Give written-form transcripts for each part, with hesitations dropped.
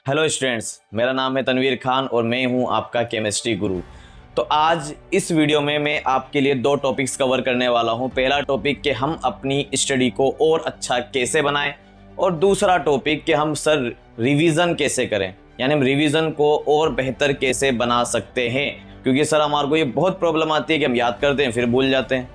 Hello students, मेरा नाम है तनवीर खान और मैं हूं आपका केमिस्ट्री गुरु। तो आज इस वीडियो में मैं आपके लिए दो टॉपिक्स कवर करने वाला हूं। पहला टॉपिक कि हम अपनी स्टडी को और अच्छा कैसे बनाएं और दूसरा टॉपिक कि हम सर रिवीजन कैसे करें, यानी हम रिवीजन को और बेहतर कैसे बना सकते हैं। क्योंकि सर हमारे को ये बहुत प्रॉब्लम आती है कि हम याद करते हैं फिर भूल जाते हैं,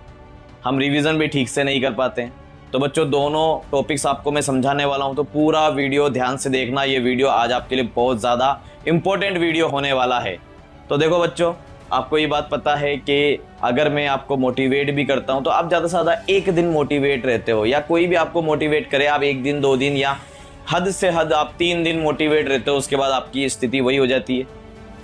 हम रिवीजन भी ठीक से नहीं कर पाते हैं। तो बच्चों दोनों टॉपिक्स आपको मैं समझाने वाला हूं, तो पूरा वीडियो ध्यान से देखना। ये वीडियो आज आपके लिए बहुत ज़्यादा इम्पोर्टेंट वीडियो होने वाला है। तो देखो बच्चों, आपको ये बात पता है कि अगर मैं आपको मोटिवेट भी करता हूं तो आप ज़्यादा से ज़्यादा एक दिन मोटिवेट रहते हो, या कोई भी आपको मोटिवेट करे आप एक दिन, दो दिन, या हद से हद आप 3 दिन मोटिवेट रहते हो। उसके बाद आपकी स्थिति वही हो जाती है।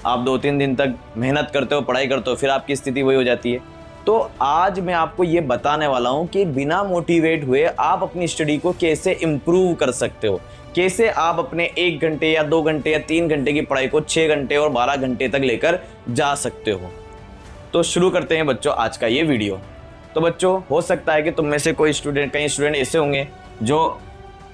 आप 2-3 दिन तक मेहनत करते हो, पढ़ाई करते हो, फिर आपकी स्थिति वही हो जाती है। तो आज मैं आपको ये बताने वाला हूँ कि बिना मोटिवेट हुए आप अपनी स्टडी को कैसे इम्प्रूव कर सकते हो, कैसे आप अपने 1 घंटे या 2 घंटे या 3 घंटे की पढ़ाई को 6 घंटे और 12 घंटे तक लेकर जा सकते हो। तो शुरू करते हैं बच्चों आज का ये वीडियो। तो बच्चों, हो सकता है कि तुम में से कई स्टूडेंट ऐसे होंगे जो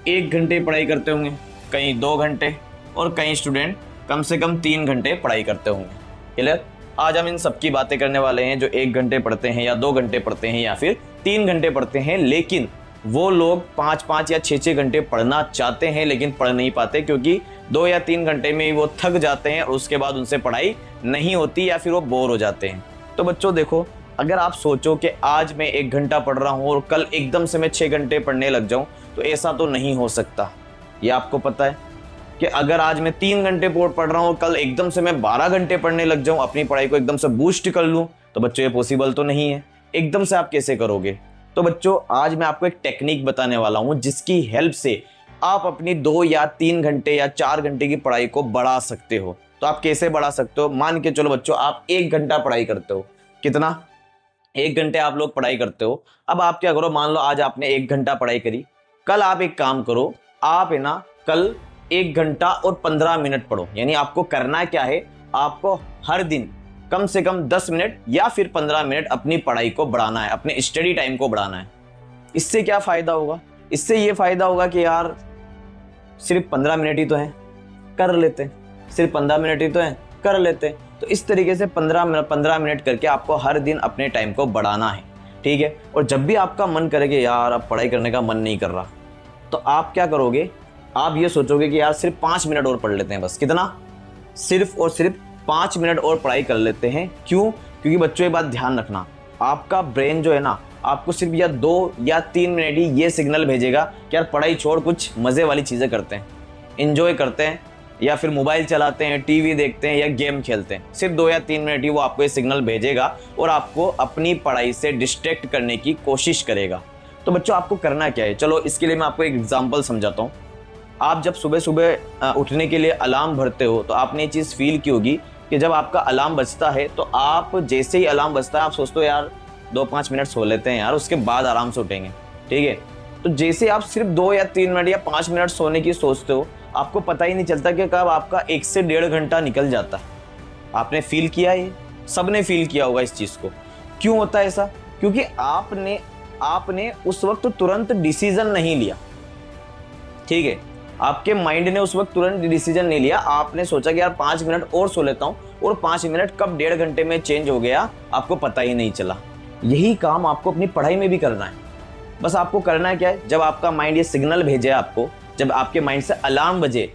1 घंटे पढ़ाई करते होंगे, कहीं 2 घंटे और कई स्टूडेंट कम से कम 3 घंटे पढ़ाई करते होंगे। क्लियर? आज हम इन सब की बातें करने वाले हैं जो 1 घंटे पढ़ते हैं या 2 घंटे पढ़ते हैं या फिर 3 घंटे पढ़ते हैं, लेकिन वो लोग 5-5 या 6-6 घंटे पढ़ना चाहते हैं लेकिन पढ़ नहीं पाते, क्योंकि 2 या 3 घंटे में ही वो थक जाते हैं और उसके बाद उनसे पढ़ाई नहीं होती या फिर वो बोर हो जाते हैं। तो बच्चों देखो, अगर आप सोचो कि आज मैं 1 घंटा पढ़ रहा हूँ और कल एकदम से मैं 6 घंटे पढ़ने लग जाऊँ, तो ऐसा तो नहीं हो सकता। ये आपको पता है कि अगर आज मैं 3 घंटे पढ़ रहा हूँ, कल एकदम से मैं 12 घंटे पढ़ने लग जाऊँ, अपनी पढ़ाई को एकदम से बूस्ट कर लूँ, तो बच्चों ये पॉसिबल तो नहीं है। एकदम से आप कैसे करोगे? तो बच्चों आज मैं आपको एक टेक्निक बताने वाला हूँ जिसकी हेल्प से आप अपनी 2 या 3 घंटे या 4 घंटे की पढ़ाई को बढ़ा सकते हो। तो आप कैसे बढ़ा सकते हो? मान के चलो बच्चों, आप 1 घंटा पढ़ाई करते हो। कितना? 1 घंटे आप लोग पढ़ाई करते हो। अब आप क्या करो, मान लो आज आपने 1 घंटा पढ़ाई करी, कल आप एक काम करो, आप है ना कल 1 घंटा और 15 मिनट पढ़ो। यानी आपको करना क्या है, आपको हर दिन कम से कम 10 मिनट या फिर 15 मिनट अपनी पढ़ाई को बढ़ाना है, अपने स्टडी टाइम को बढ़ाना है। इससे क्या फ़ायदा होगा? इससे ये फ़ायदा होगा कि यार सिर्फ 15 मिनट ही तो है, कर लेते हैं, सिर्फ 15 मिनट ही तो है, कर लेते हैं। तो इस तरीके से 15 मिनट करके आपको हर दिन अपने टाइम को बढ़ाना है, ठीक है? और जब भी आपका मन करे कि यार अब पढ़ाई करने का मन नहीं कर रहा, तो आप क्या करोगे, आप ये सोचोगे कि यार सिर्फ 5 मिनट और पढ़ लेते हैं। बस कितना? सिर्फ और सिर्फ 5 मिनट और पढ़ाई कर लेते हैं। क्यों? क्योंकि बच्चों ये बात ध्यान रखना, आपका ब्रेन जो है ना, आपको सिर्फ या 2 या 3 मिनट ही ये सिग्नल भेजेगा कि यार पढ़ाई छोड़, कुछ मज़े वाली चीज़ें करते हैं, इंजॉय करते हैं, या फिर मोबाइल चलाते हैं, टीवी देखते हैं या गेम खेलते हैं। सिर्फ 2 या 3 मिनट ही वो आपको ये सिग्नल भेजेगा और आपको अपनी पढ़ाई से डिस्ट्रैक्ट करने की कोशिश करेगा। तो बच्चों आपको करना क्या है, चलो इसके लिए मैं आपको एक एग्जाम्पल समझाता हूँ। आप जब सुबह सुबह उठने के लिए अलार्म भरते हो, तो आपने ये चीज़ फील की होगी कि जब आपका अलार्म बजता है तो आप जैसे ही अलार्म बजता है आप सोचते हो यार 2-5 मिनट सो लेते हैं यार, उसके बाद आराम से उठेंगे, ठीक है? तो जैसे आप सिर्फ 2 या 3 मिनट या 5 मिनट सोने की सोचते हो, आपको पता ही नहीं चलता कि कब आपका 1 से 1.5 घंटा निकल जाता है। आपने फील किया, ये सबने फील किया होगा इस चीज़ को। क्यों होता है ऐसा? क्योंकि आपने उस वक्त तुरंत डिसीजन नहीं लिया, ठीक है? आपके माइंड ने उस वक्त तुरंत डिसीजन नहीं लिया। आपने सोचा कि यार 5 मिनट और सो लेता हूँ, और 5 मिनट कब 1.5 घंटे में चेंज हो गया आपको पता ही नहीं चला। यही काम आपको अपनी पढ़ाई में भी करना है। बस आपको करना है क्या है, जब आपका माइंड ये सिग्नल भेजे आपको, जब आपके माइंड से अलार्म बजे,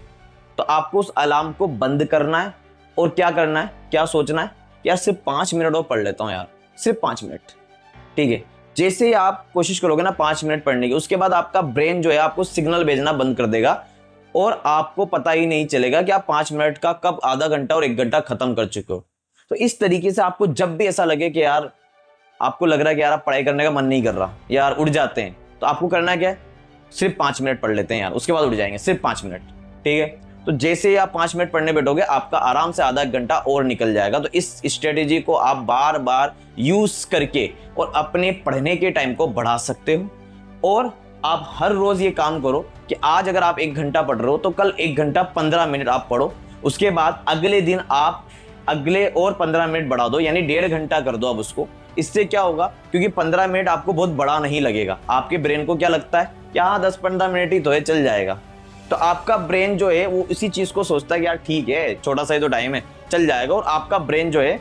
तो आपको उस अलार्म को बंद करना है और क्या करना है, क्या सोचना है, यार सिर्फ 5 मिनट और पढ़ लेता हूँ यार, सिर्फ 5 मिनट, ठीक है? जैसे ही आप कोशिश करोगे ना 5 मिनट पढ़ने की, उसके बाद आपका ब्रेन जो है आपको सिग्नल भेजना बंद कर देगा और आपको पता ही नहीं चलेगा कि आप 5 मिनट का कब आधा घंटा और 1 घंटा खत्म कर चुके हो। तो इस तरीके से आपको जब भी ऐसा लगे कि यार आपको लग रहा है कि यार आप पढ़ाई करने का मन नहीं कर रहा, यार उठ जाते हैं, तो आपको करना क्या है, सिर्फ 5 मिनट पढ़ लेते हैं यार, उसके बाद उठ जाएंगे, सिर्फ 5 मिनट, ठीक है? तो जैसे ही आप 5 मिनट पढ़ने बैठोगे, आपका आराम से आधा घंटा और निकल जाएगा। तो इस स्ट्रेटेजी को आप बार बार यूज करके और अपने पढ़ने के टाइम को बढ़ा सकते हो। और आप हर रोज ये काम करो कि आज अगर आप 1 घंटा पढ़ रहे हो तो कल 1 घंटा 15 मिनट आप पढ़ो। उसके बाद अगले दिन आप अगले और 15 मिनट बढ़ा दो, यानी 1.5 घंटा कर दो अब उसको। इससे क्या होगा, क्योंकि 15 मिनट आपको बहुत बड़ा नहीं लगेगा, आपके ब्रेन को क्या लगता है कि हाँ 10-15 मिनट ही तो है, चल जाएगा। तो आपका ब्रेन जो है वो इसी चीज को सोचता है कि यार ठीक है, छोटा सा ही तो टाइम है, चल जाएगा, और आपका ब्रेन जो है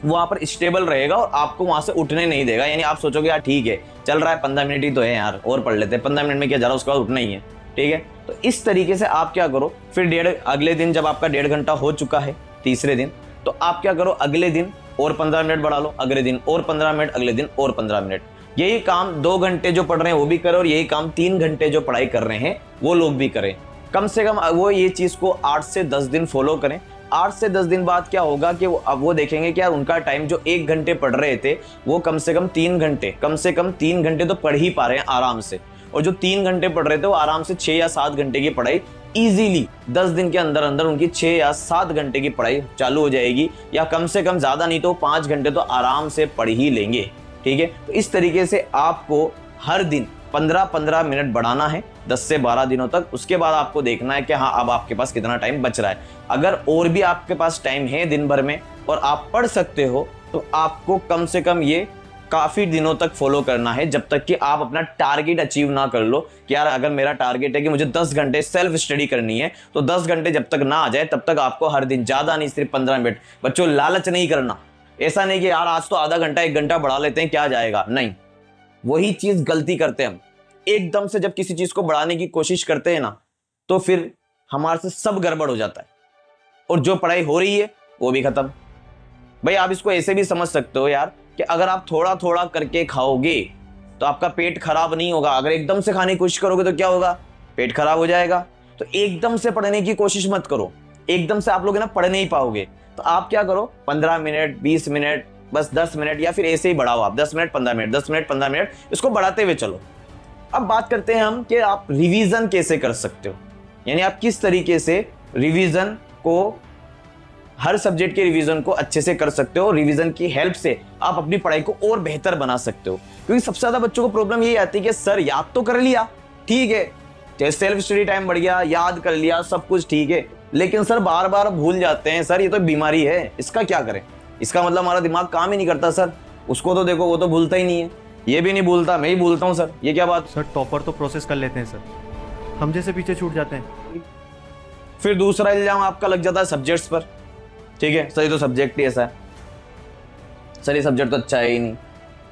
वहां पर स्टेबल रहेगा और आपको वहां से उठने नहीं देगा। यानी आप सोचोगे यार ठीक है, चल रहा है, 15 मिनट ही तो है यार, और पढ़ लेते हैं, 15 मिनट में क्या जा रहा है, उसके बाद उठना ही है, ठीक है। तो इस तरीके से आप क्या करो, फिर अगले दिन जब आपका 1.5 घंटा हो चुका है तीसरे दिन, तो आप क्या करो, अगले दिन और 15 मिनट बढ़ा लो, अगले दिन और 15 मिनट, अगले दिन और 15 मिनट। यही काम 2 घंटे जो पढ़ रहे हैं वो भी करें, और यही काम 3 घंटे जो पढ़ाई कर रहे हैं वो लोग भी करें। कम से कम वो ये चीज को 8 से 10 दिन फॉलो करें। 8 से 10 दिन बाद क्या होगा कि अब वो देखेंगे कि यार उनका टाइम जो 1 घंटे पढ़ रहे थे वो कम से कम 3 घंटे तो पढ़ ही पा रहे हैं आराम से, और जो 3 घंटे पढ़ रहे थे वो आराम से 6 या 7 घंटे की पढ़ाई इजीली 10 दिन के अंदर अंदर उनकी 6 या 7 घंटे की पढ़ाई चालू हो जाएगी, या कम से कम ज्यादा नहीं तो 5 घंटे तो आराम से पढ़ ही लेंगे, ठीक है। तो इस तरीके से आपको हर दिन 15-15 मिनट बढ़ाना है 10 से 12 दिनों तक। उसके बाद आपको देखना है कि हाँ अब आपके पास कितना टाइम बच रहा है। अगर और भी आपके पास टाइम है दिन भर में और आप पढ़ सकते हो, तो आपको कम से कम ये काफी दिनों तक फॉलो करना है, जब तक कि आप अपना टारगेट अचीव ना कर लो कि यार अगर मेरा टारगेट है कि मुझे 10 घंटे सेल्फ स्टडी करनी है, तो 10 घंटे जब तक ना आ जाए तब तक आपको हर दिन, ज्यादा नहीं सिर्फ 15 मिनट। बच्चों लालच नहीं करना, ऐसा नहीं कि यार आज तो आधा घंटा 1 घंटा बढ़ा लेते हैं क्या जाएगा, नहीं, वही चीज गलती करते हैं हम। एकदम से जब किसी चीज को बढ़ाने की कोशिश करते हैं ना, तो फिर हमारे से सब गड़बड़ हो जाता है, और जो पढ़ाई हो रही है वो भी खत्म। भाई आप इसको ऐसे भी समझ सकते हो यार कि अगर आप थोड़ा थोड़ा करके खाओगे तो आपका पेट खराब नहीं होगा, अगर एकदम से खाने की कोशिश करोगे तो क्या होगा, पेट खराब हो जाएगा। तो एकदम से पढ़ने की कोशिश मत करो, एकदम से आप लोग ना पढ़ नहीं पाओगे। तो आप क्या करो, 15 मिनट 20 मिनट, बस 10 मिनट, या फिर ऐसे ही बढ़ाओ आप 10 मिनट 15 मिनट, 10 मिनट 15 मिनट, इसको बढ़ाते हुए चलो। अब बात करते हैं हम कि आप रिवीजन कैसे कर सकते हो, यानी आप किस तरीके से रिवीजन को, हर सब्जेक्ट के रिवीजन को अच्छे से कर सकते हो। रिवीजन की हेल्प से आप अपनी पढ़ाई को और बेहतर बना सकते हो, क्योंकि सबसे ज्यादा बच्चों को प्रॉब्लम यही आती है कि सर याद तो कर लिया, ठीक है, सेल्फ स्टडी टाइम बढ़ गया, याद कर लिया, सब कुछ ठीक है, लेकिन सर बार बार भूल जाते हैं। सर ये तो बीमारी है, इसका क्या करें, इसका मतलब हमारा दिमाग काम ही नहीं करता सर। उसको तो देखो, वो तो भूलता ही नहीं है, ये भी नहीं भूलता, मैं ही भूलता हूँ सर, ये क्या बात। सर टॉपर तो प्रोसेस कर लेते हैं सर, हम जैसे पीछे छूट जाते हैं। फिर दूसरा इल्जाम आपका लग जाता है सब्जेक्ट्स पर, ठीक है, सर ये तो सब्जेक्ट ही ऐसा है, सर ये सब्जेक्ट तो अच्छा है ही नहीं,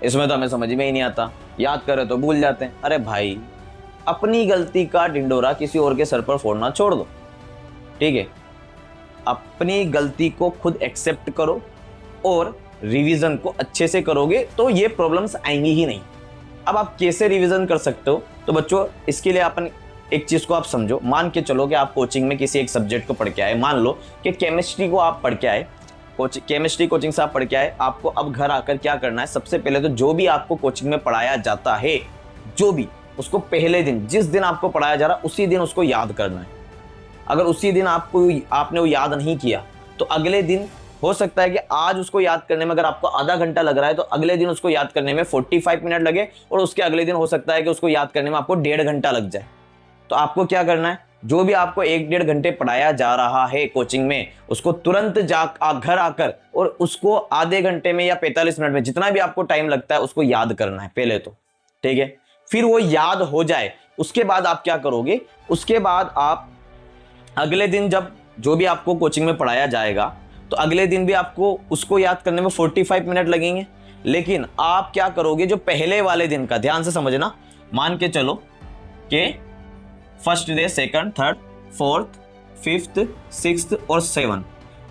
इसमें तो हमें समझ में ही नहीं आता, याद करे तो भूल जाते हैं। अरे भाई, अपनी गलती का ढिंडोरा किसी और के सर पर फोड़ना छोड़ दो, ठीक है। अपनी गलती को खुद एक्सेप्ट करो और रिवीजन को अच्छे से करोगे तो ये प्रॉब्लम्स आएंगी ही नहीं। अब आप कैसे रिवीजन कर सकते हो, तो बच्चों इसके लिए अपन एक चीज को आप समझो। मान के चलो कि आप कोचिंग में किसी एक सब्जेक्ट को पढ़ के आए, मान लो कि केमिस्ट्री को आप पढ़ के आए, केमिस्ट्री कोचिंग से आप पढ़ के आए। आपको अब घर आकर क्या करना है, सबसे पहले तो जो भी आपको कोचिंग में पढ़ाया जाता है, जो भी, उसको पहले दिन, जिस दिन आपको पढ़ाया जा रहा है उसी दिन उसको याद करना है। अगर उसी दिन आपने वो याद नहीं किया, तो अगले दिन हो सकता है कि आज उसको याद करने में अगर आपको आधा घंटा लग रहा है, तो अगले दिन उसको याद करने में 45 मिनट लगे, और उसके अगले दिन हो सकता है कि उसको याद करने में आपको 1.5 घंटा लग जाए। तो आपको क्या करना है, जो भी आपको 1-1.5 घंटे पढ़ाया जा रहा है कोचिंग में, उसको तुरंत घर आकर और उसको आधे घंटे में या 45 मिनट में, जितना भी आपको टाइम लगता है, उसको याद करना है पहले तो, ठीक है। फिर वो याद हो जाए, उसके बाद आप क्या करोगे, उसके बाद आप अगले दिन जब जो भी आपको कोचिंग में पढ़ाया जाएगा, तो अगले दिन भी आपको उसको याद करने में 45 मिनट लगेंगे। लेकिन आप क्या करोगे, जो पहले वाले दिन का, ध्यान से समझना, मान के चलो कि first day, second, third, fourth, fifth, sixth और 7,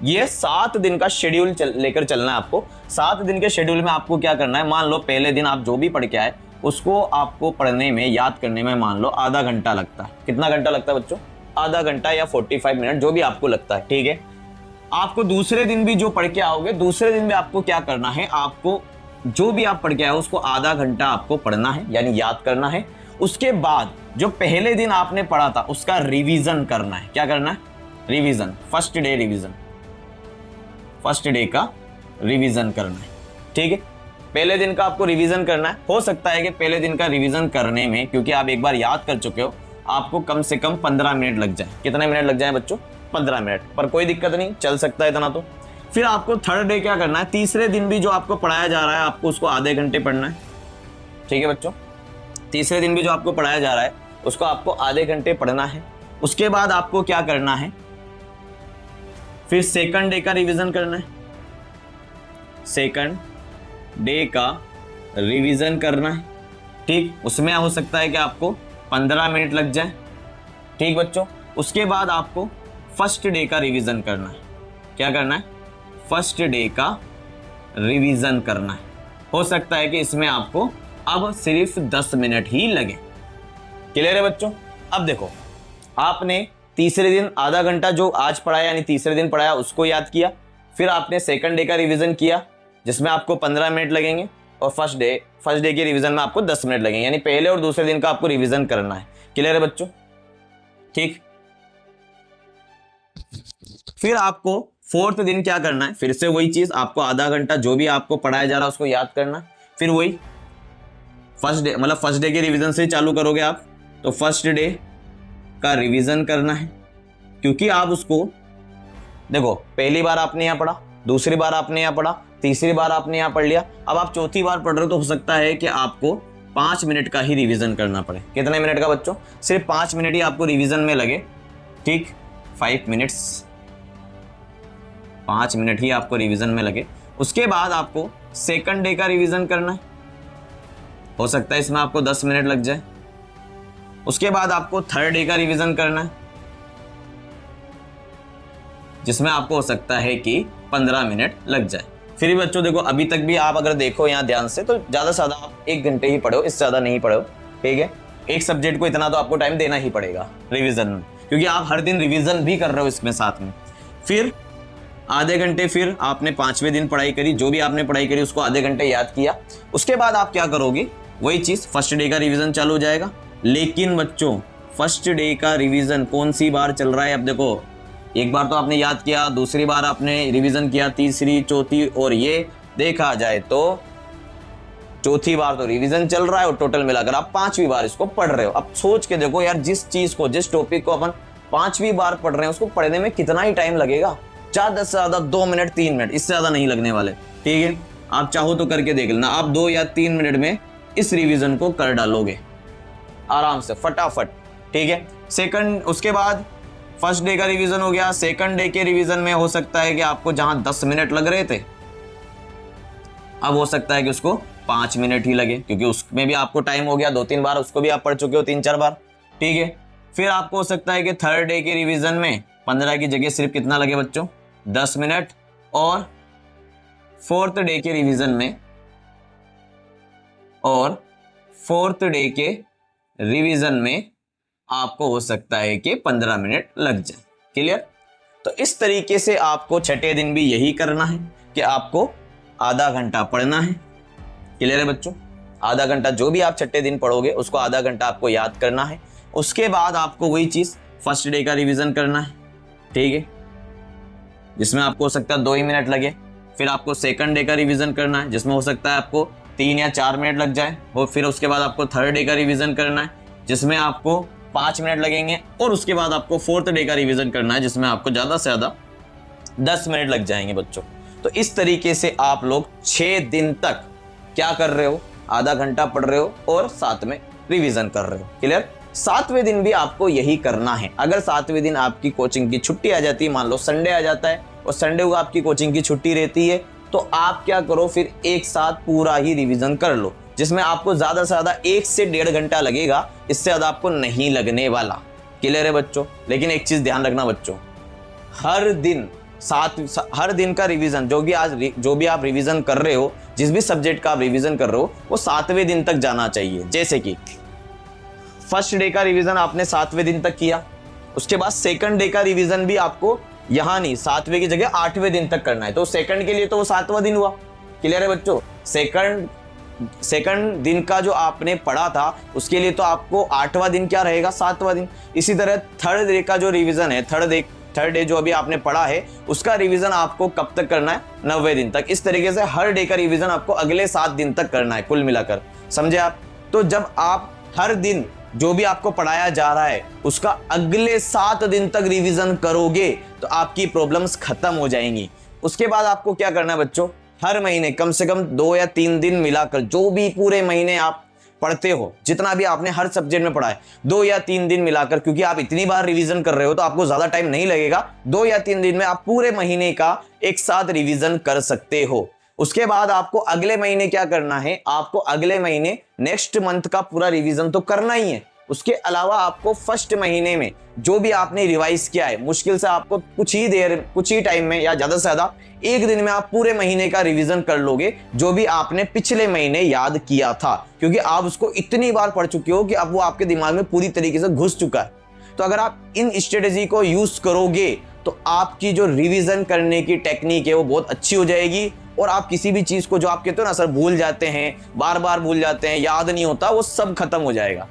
ये 7 दिन का शेड्यूल लेकर चलना है आपको। 7 दिन के शेड्यूल में आपको क्या करना है, मान लो पहले दिन आप जो भी पढ़ के आए उसको आपको पढ़ने में, याद करने में मान लो आधा घंटा लगता है। कितना घंटा लगता है बच्चों, आधा घंटा या 45 मिनट, जो भी आपको लगता है, ठीक है। आपको दूसरे दिन भी जो पढ़ के आओगे, दूसरे दिन भी आपको क्या करना है, आपको जो भी आप पढ़ के आओ उसको आधा घंटा आपको पढ़ना है, यानी याद करना है। उसके बाद जो पहले दिन आपने पढ़ा था उसका रिवीजन करना है। क्या करना है, revision, first day revision, first day का रिवीजन करना है, ठीक है। पहले दिन का आपको रिवीजन करना है। हो सकता है कि पहले दिन का रिवीजन करने में, क्योंकि आप एक बार याद कर चुके हो, आपको कम से कम 15 मिनट लग जाए। कितने मिनट लग जाए बच्चों, 15 मिनट, पर कोई दिक्कत नहीं, चल सकता है इतना तो। फिर आपको थर्ड डे क्या करना है, तीसरे दिन भी जो आपको पढ़ाया जा रहा है आपको उसको आधे घंटे पढ़ना है, ठीक है बच्चों। तीसरे दिन भी जो आपको पढ़ाया जा रहा है उसको आपको आधे घंटे पढ़ना है। उसके बाद आपको क्या करना है, फिर सेकंड डे का रिवीजन करना है। सेकंड डे का रिवीजन करना है, ठीक। उसमें हो सकता है कि आपको 15 मिनट लग जाए, ठीक बच्चों। उसके बाद आपको फर्स्ट डे का रिवीजन करना है। क्या करना है? फर्स्ट डे का रिवीजन करना है। हो सकता है कि इसमें आपको अब सिर्फ 10 मिनट ही लगे। क्लियर है बच्चों? अब देखो, आपने तीसरे दिन आधा घंटा जो आज पढ़ाया यानी तीसरे दिन पढ़ाया उसको याद किया, फिर आपने सेकंड डे का रिवीजन किया जिसमें आपको 15 मिनट लगेंगे, और फर्स्ट डे के रिवीजन में आपको 10 मिनट लगेंगे, यानी पहले और दूसरे दिन का आपको रिवीजन करना है। क्लियर है बच्चों? ठीक। फिर आपको फोर्थ दिन क्या करना है, फिर से वही चीज, आपको आधा घंटा जो भी आपको पढ़ाया जा रहा है उसको याद करना। फिर वही फर्स्ट डे के रिवीजन से चालू करोगे आप, तो फर्स्ट डे का रिवीजन करना है, क्योंकि आप उसको देखो, पहली बार आपने यहाँ पढ़ा, दूसरी बार आपने यहाँ पढ़ा, तीसरी बार आपने यहाँ पढ़ लिया, अब आप चौथी बार पढ़ रहे हो तो हो सकता है कि आपको 5 मिनट का ही रिवीजन करना पड़े। कितने मिनट का बच्चों? सिर्फ 5 मिनट ही आपको रिवीजन में लगे, ठीक। 5 मिनट्स, 5 मिनट ही आपको रिवीजन में लगे। उसके बाद आपको सेकंड डे का रिवीजन करना है, हो सकता है इसमें आपको 10 मिनट लग जाए। उसके बाद आपको थर्ड डे का रिवीजन करना है, जिसमें आपको हो सकता है कि 15 मिनट लग जाए। फिर भी बच्चों देखो, अभी तक भी आप अगर देखो यहाँ ध्यान से, तो ज़्यादा से ज़्यादा आप 1 घंटे ही पढ़ो, इससे ज़्यादा नहीं पढ़ो, ठीक है। एक सब्जेक्ट को इतना तो आपको टाइम देना ही पड़ेगा रिवीजन में, क्योंकि आप हर दिन रिवीजन भी कर रहे हो इसमें साथ में। फिर आधे घंटे फिर आपने 5वें दिन पढ़ाई करी, जो भी आपने पढ़ाई करी उसको आधे घंटे याद किया। उसके बाद आप क्या करोगे, वही चीज़ फर्स्ट डे का रिवीजन चालू हो जाएगा। लेकिन बच्चों फर्स्ट डे का रिवीजन कौन सी बार चल रहा है? अब देखो, एक बार तो आपने याद किया, दूसरी बार आपने रिवीजन किया, तीसरी, चौथी, और ये देखा जाए तो चौथी बार तो रिवीजन चल रहा है, और टोटल मिलाकर आप 5वीं बार इसको पढ़ रहे हो। अब सोच के देखो यार, जिस चीज़ को, जिस टॉपिक को अपन 5वीं बार पढ़ रहे हैं, उसको पढ़ने में कितना ही टाइम लगेगा? ज़्यादा से ज़्यादा 2 मिनट, 3 मिनट, इससे ज़्यादा नहीं लगने वाले, ठीक है। आप चाहो तो करके देख लेना, आप 2 या 3 मिनट में इस रिवीजन को कर डालोगे आराम से, फटाफट, ठीक है। सेकंड, उसके बाद फर्स्ट डे का रिवीजन हो गया। सेकंड डे के रिवीजन में हो सकता है कि आपको जहां 10 मिनट लग रहे थे, अब हो सकता है कि उसको 5 मिनट ही लगे, क्योंकि उसमें भी आपको टाइम हो गया, 2-3 बार उसको भी आप पढ़ चुके हो, 3-4 बार, ठीक है। फिर आपको हो सकता है कि थर्ड डे के रिवीजन में 15 की जगह सिर्फ कितना लगे बच्चों? 10 मिनट। और फोर्थ डे के रिवीजन में, और फोर्थ डे के रिवीजन में आपको हो सकता है कि 15 मिनट लग जाए। क्लियर? तो इस तरीके से आपको छठे दिन भी यही करना है कि आपको आधा घंटा पढ़ना है। क्लियर है बच्चों? आधा घंटा जो भी आप छठे दिन पढ़ोगे उसको आधा घंटा आपको याद करना है। उसके बाद आपको वही चीज़ फर्स्ट डे का रिवीजन करना है, ठीक है, जिसमें आपको हो सकता है 2 ही मिनट लगे। फिर आपको सेकंड डे का रिवीजन करना है, जिसमें हो सकता है आपको 3 या 4 मिनट लग जाए। और फिर उसके बाद आपको थर्ड डे का रिवीजन करना है, जिसमें आपको 5 मिनट लगेंगे। और उसके बाद आपको फोर्थ डे का रिवीजन करना है, जिसमें आपको ज़्यादा से ज़्यादा 10 मिनट लग जाएंगे बच्चों। तो इस तरीके से आप लोग 6 दिन तक क्या कर रहे हो? आधा घंटा पढ़ रहे हो और साथ में रिवीजन कर रहे हो। क्लियर? 7वें दिन भी आपको यही करना है। अगर 7वें दिन आपकी कोचिंग की छुट्टी आ जाती है, मान लो संडे आ जाता है और संडे को आपकी कोचिंग की छुट्टी रहती है, तो आप क्या करो, फिर एक साथ पूरा ही रिवीजन कर लो, जिसमें आपको ज़्यादा से ज़्यादा 1 से 1.5 घंटा लगेगा, इससे ज़्यादा आपको नहीं लगने वाला। क्लियर है बच्चों? लेकिन एक चीज़ ध्यान रखना बच्चों, हर दिन का रिवीजन, जो भी आप रिवीजन कर रहे हो, जिस भी सब्जेक्ट का आप रिवीजन कर रहे हो, वो 7वें दिन तक जाना चाहिए। जैसे कि फर्स्ट डे का रिवीजन आपने 7वें दिन तक किया, उसके बाद सेकंड डे का रिवीजन भी आपको यहाँ नहीं, 7वें की जगह 8वें दिन तक करना है। तो सेकंड के लिए तो वो 7वां दिन हुआ। क्लियर है बच्चों? सेकंड दिन का जो आपने पढ़ा था उसके लिए तो आपको 8वां दिन क्या रहेगा? 7वां दिन। इसी तरह थर्ड डे का जो रिवीजन है, थर्ड डे जो अभी आपने पढ़ा है उसका रिवीजन आपको कब तक करना है? 9वें दिन तक। इस तरीके से हर डे का रिवीजन आपको अगले 7 दिन तक करना है कुल मिलाकर। समझे आप? तो जब आप हर दिन जो भी आपको पढ़ाया जा रहा है उसका अगले 7 दिन तक रिवीजन करोगे तो आपकी प्रॉब्लम्स खत्म हो जाएंगी। उसके बाद आपको क्या करना है बच्चों? हर महीने कम से कम 2 या 3 दिन मिलाकर, जो भी पूरे महीने आप पढ़ते हो, जितना भी आपने हर सब्जेक्ट में पढ़ा है, 2 या 3 दिन मिलाकर, क्योंकि आप इतनी बार रिवीजन कर रहे हो तो आपको ज्यादा टाइम नहीं लगेगा, 2 या 3 दिन में आप पूरे महीने का एक साथ रिवीजन कर सकते हो। उसके बाद आपको अगले महीने क्या करना है, आपको अगले महीने नेक्स्ट मंथ का पूरा रिवीजन तो करना ही है। उसके अलावा आपको फर्स्ट महीने में जो भी आपने रिवाइज किया है, मुश्किल से आपको कुछ ही टाइम में या ज्यादा से ज्यादा 1 दिन में आप पूरे महीने का रिवीजन कर लोगे, जो भी आपने पिछले महीने याद किया था, क्योंकि आप उसको इतनी बार पढ़ चुके हो कि अब वो आपके दिमाग में पूरी तरीके से घुस चुका है। तो अगर आप इन स्ट्रेटेजी को यूज करोगे तो आपकी जो रिवीजन करने की टेक्निक है वो बहुत अच्छी हो जाएगी, और आप किसी भी चीज को जो आप कहते हो ना सर भूल जाते हैं, बार बार भूल जाते हैं, याद नहीं होता, वो सब खत्म हो जाएगा।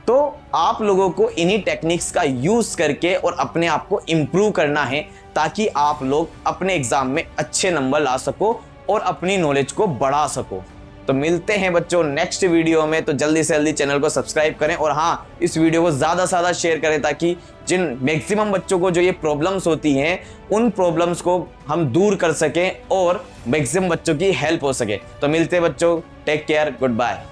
तो आप लोगों को इन्हीं टेक्निक्स का यूज करके और अपने आप को इम्प्रूव करना है, ताकि आप लोग अपने एग्जाम में अच्छे नंबर ला सको और अपनी नॉलेज को बढ़ा सको। तो मिलते हैं बच्चों नेक्स्ट वीडियो में। तो जल्दी से जल्दी चैनल को सब्सक्राइब करें, और हाँ, इस वीडियो को ज़्यादा से ज़्यादा शेयर करें, ताकि जिन मैक्सिमम बच्चों को जो ये प्रॉब्लम्स होती हैं उन प्रॉब्लम्स को हम दूर कर सकें और मैक्सिमम बच्चों की हेल्प हो सके। तो मिलते हैं बच्चों, टेक केयर, गुड बाय।